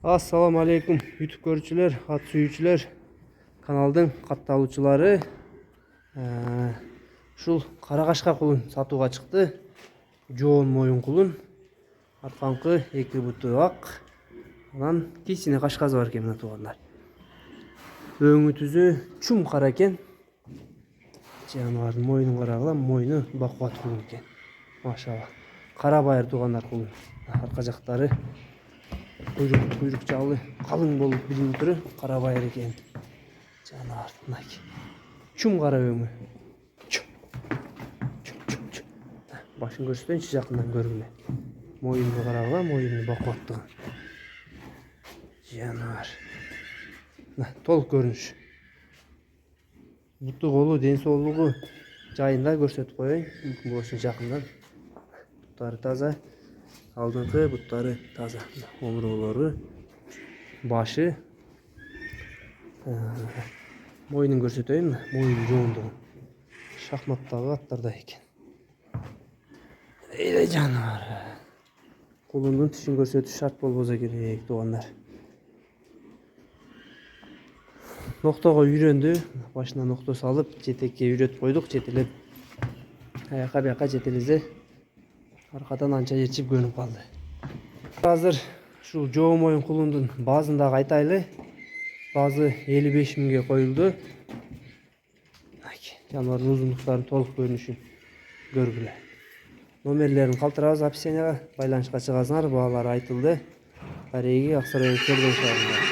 Assalamu alaikum YouTube görücüler, at suyucular, kanalдың катталуучулары. Ушул кара кашка кулун сатууга чыкты. Жоон моюн кулун. Арканкы эки буту ак. Анан кичине кашказы бар экен, мына туугандар. Өңү түзү чум кара экен. Жаныбардын моюнун карагыла, моюну бакубат кулун экен. Машалла. Кара байыр туугандар кулун. Арка жактары kuyruk жалы kalın болуп билинип туру, кара байыр экен. Жаныбар мынакей. Чум кара өңү. Чум. Башын көрсөтөйүнчү жакындан көргүлө. Моюнду карагыла, моюнун бакубаттыгы. Жаныбар. Толук көрүнүш. Буту колу, ден соолугу жайында көрсөтүп коеюн. Мүмкүн болсо жакындан. Буттары таза. Алдыңкы буттары таза. Омуролору, башы. Моюнун көрсөтөйүн, моюнун жоондугун. Шахматтагы аттардай экен. Эйле жаныбар. Кулунун тишин көрсөтүш шарт болбосо керек, туугандар. Ноктого үйрөндү. Башына нокто салып, жетекке үйрөтүп койдук. Жетелеп аяка бияка жетелезе. Аркадан анча ээрчип көнүп калды. Азыр ушул жоо моюн кулундун баазын дагы айтайлы. Баазы 55 миңге коюлду. Жаныбардын узундуктарын толук көрүнүшүн көргүлө. Номерлерин калтырабыз описанияга, байланышка чыгасыңар, баалары айтылды. Дареги Аксарай Көргөн шаарында.